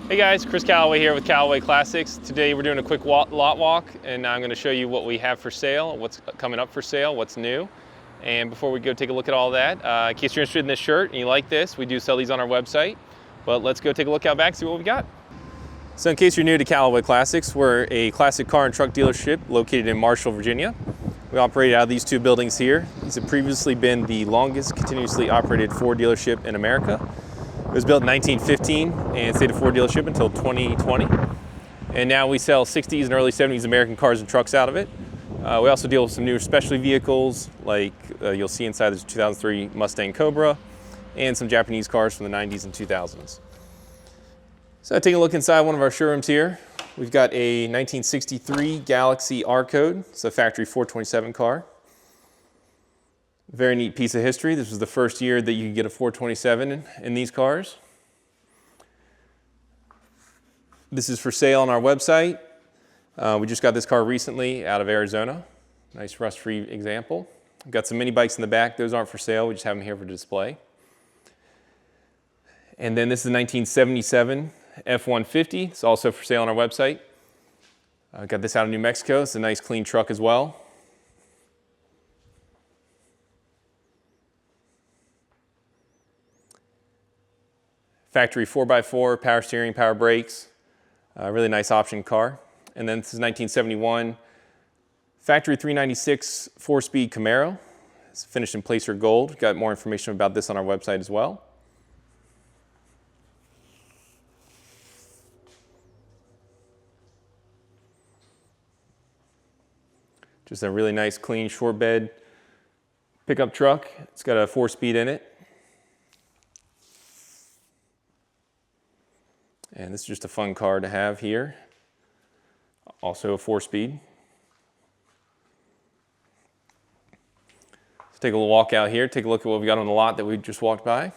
Hey guys, Chris Callaway here with Callaway Classics. Today we're doing a quick lot walk, and I'm going to show you what we have for sale, what's coming up for sale, what's new. And before we go take a look at all that, in case you're interested in this shirt and you like this, we do sell these on our website. But let's go take a look out back, see what we got. So in case you're new to Callaway Classics, we're a classic car and truck dealership located in Marshall, Virginia. We operate out of these two buildings here. These have previously been the longest continuously operated Ford dealership in America. It was built in 1915 and stayed a Ford dealership until 2020. And now we sell 60s and early 70s American cars and trucks out of it. We also deal with some newer specialty vehicles, like you'll see inside this 2003 Mustang Cobra, and some Japanese cars from the 90s and 2000s. So taking a look inside one of our showrooms here, we've got a 1963 Galaxie R Code. It's a factory 427 car. Very neat piece of history. This was the first year that you could get a 427 in these cars. This is for sale on our website. We just got this car recently out of Arizona. Nice rust-free example. We've got some mini bikes in the back. Those aren't for sale. We just have them here for display. And then this is a 1977 F-150. It's also for sale on our website. Got this out of New Mexico. It's a nice clean truck as well. Factory 4x4, power steering, power brakes. Really nice option car. And then this is 1971 factory 396 4-speed Camaro. It's finished in placer gold. Got more information about this on our website as well. Just a really nice, clean, short bed pickup truck. It's got a 4-speed in it. And this is just a fun car to have here. Also a 4-speed. Let's take a little walk out here, take a look at what we got on the lot that we just walked by.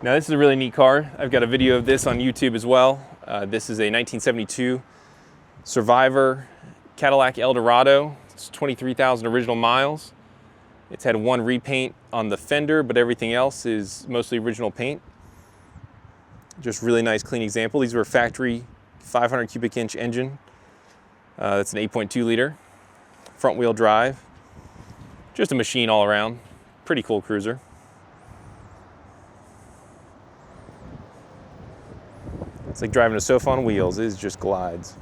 Now this is a really neat car. I've got a video of this on YouTube as well. This is a 1972 Survivor Cadillac Eldorado. It's 23,000 original miles. It's had one repaint on the fender, but everything else is mostly original paint. Just really nice, clean example. These were factory 500 cubic inch engine. That's an 8.2 liter, front wheel drive. Just a machine all around. Pretty cool cruiser. It's like driving a sofa on wheels. It just glides.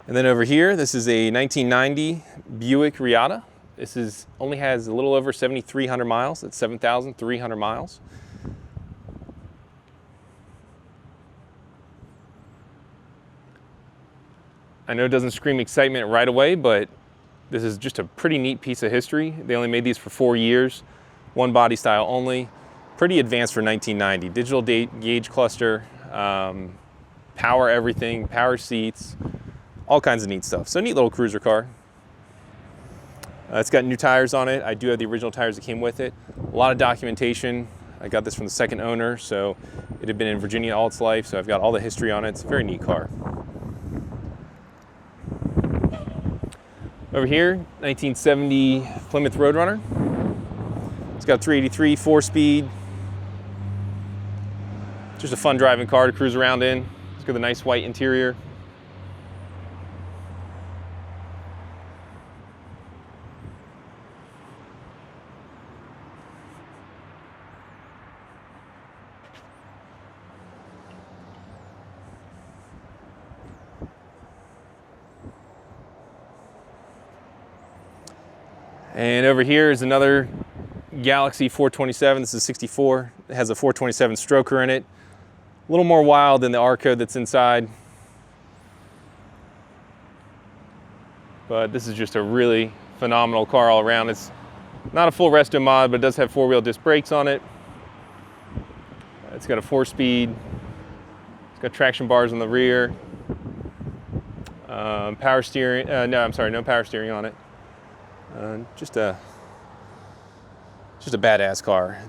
And then over here, this is a 1990 Buick Reatta. This only has a little over 7,300 miles. It's 7,300 miles. I know it doesn't scream excitement right away, but this is just a pretty neat piece of history. They only made these for 4 years, one body style only. Pretty advanced for 1990. Digital gauge cluster, power everything, power seats, all kinds of neat stuff. So neat little cruiser car. It's got new tires on it. I do have the original tires that came with it. A lot of documentation. I got this from the second owner, so it had been in Virginia all its life, so I've got all the history on it. It's a very neat car. Over here, 1970 Plymouth Road Runner. It's got 383 4-speed. Just a fun driving car to cruise around in. It's got a nice white interior. And over here is another Galaxie 427. This is 64. It has a 427 stroker in it. A little more wild than the R Code that's inside. But this is just a really phenomenal car all around. It's not a full Restomod, but it does have 4-wheel disc brakes on it. It's got a 4-speed. It's got traction bars on the rear. Power steering. No power steering on it. Just a badass car.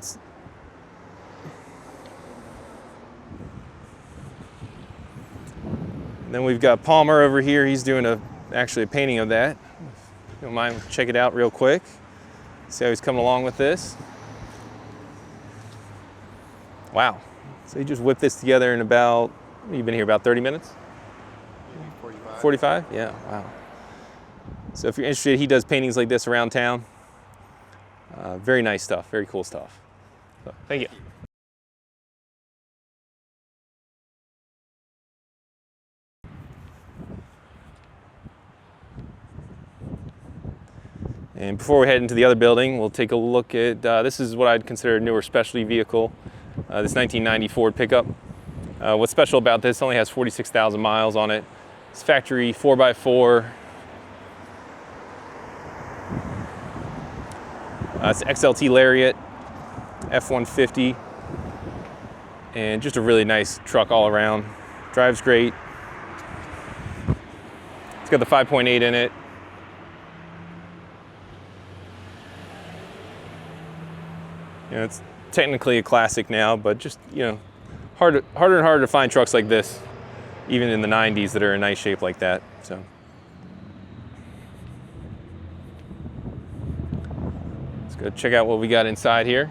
Then we've got Palmer over here. He's doing actually a painting of that. If you don't mind, check it out real quick. See how he's coming along with this. Wow. So he just whipped this together in about, you've been here about 30 minutes? 45. 45? Yeah, wow. So if you're interested, he does paintings like this around town. Very nice stuff, very cool stuff. So, thank you. And before we head into the other building, we'll take a look at, this is what I'd consider a newer specialty vehicle, this 1990 Ford pickup. What's special about this, only has 46,000 miles on it. It's factory 4x4. It's XLT Lariat, F-150, and just a really nice truck all around. Drives great. It's got the 5.8 in it. You know, it's technically a classic now, but just, you know, harder and harder to find trucks like this, even in the 90s, that are in nice shape like that. So, let's go check out what we got inside here.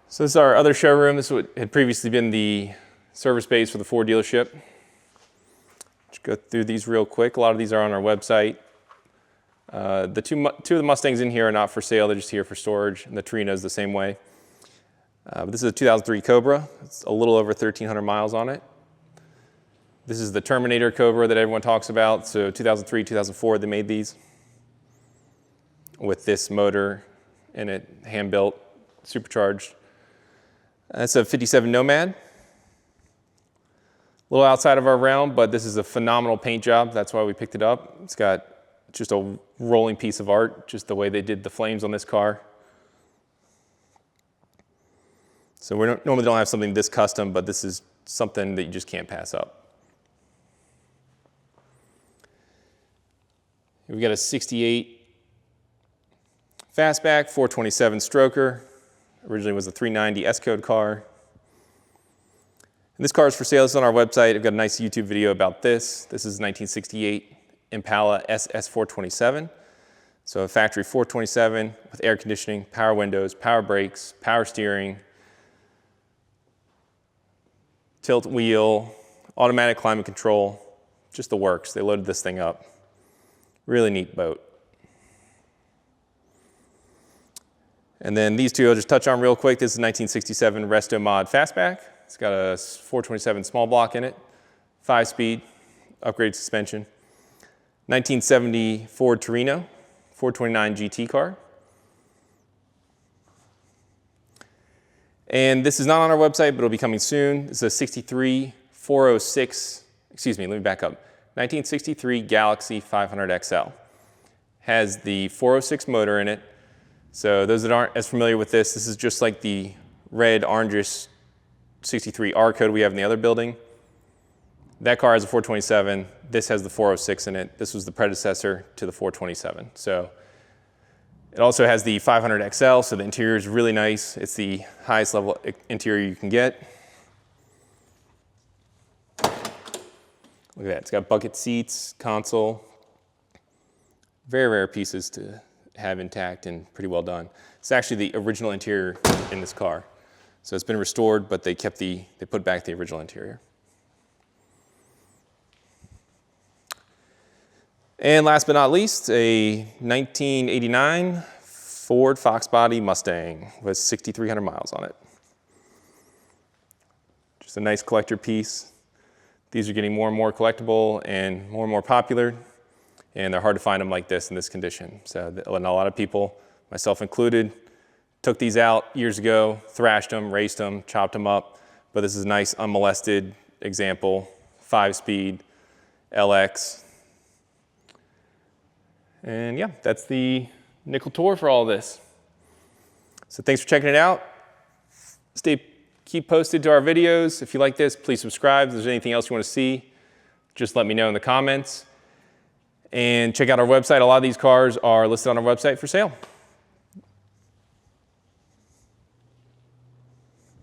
So this is our other showroom. This is what had previously been the service base for the Ford dealership. Just go through these real quick. A lot of these are on our website. The two of the Mustangs in here are not for sale. They're just here for storage, and the Torino is the same way. But this is a 2003 Cobra. It's a little over 1,300 miles on it. This is the Terminator Cobra that everyone talks about. So 2003, 2004, they made these with this motor in it, hand-built, supercharged. That's a 57 Nomad. A little outside of our realm, but this is a phenomenal paint job. That's why we picked it up. It's got just a rolling piece of art, just the way they did the flames on this car. So we normally don't have something this custom, but this is something that you just can't pass up. We've got a 68 Fastback, 427 stroker. Originally was a 390 S-Code car. And this car is for sale. It's on our website. I've got a nice YouTube video about this. This is 1968 Impala SS427. So a factory 427 with air conditioning, power windows, power brakes, power steering, tilt wheel, automatic climate control, just the works. They loaded this thing up. Really neat boat. And then these two I'll just touch on real quick. This is 1967 Restomod Fastback. It's got a 427 small block in it, 5-speed, upgraded suspension. 1970 Ford Torino, 429 GT car. And this is not on our website, but it'll be coming soon. This is a 63 406, excuse me, let me back up. 1963 Galaxie 500 XL. Has the 406 motor in it. So those that aren't as familiar with this is just like the red, orangish 63 R code we have in the other building. That car has a 427. This has the 406 in it. This was the predecessor to the 427. So it also has the 500 XL, so the interior is really nice. It's the highest level interior you can get. Look at that. It's got bucket seats, console. Very rare pieces to have intact and pretty well done. It's actually the original interior in this car. So it's been restored, but they put back the original interior. And last but not least, a 1989 Ford Fox Body Mustang with 6,300 miles on it. Just a nice collector piece. These are getting more and more collectible and more popular, and they're hard to find them like this in this condition. So a lot of people, myself included, took these out years ago, thrashed them, raced them, chopped them up, but this is a nice unmolested example, 5-speed, LX. And yeah, that's the nickel tour for all this. So thanks for checking it out. Keep posted to our videos. If you like this, please subscribe. If there's anything else you want to see, just let me know in the comments. And check out our website. A lot of these cars are listed on our website for sale.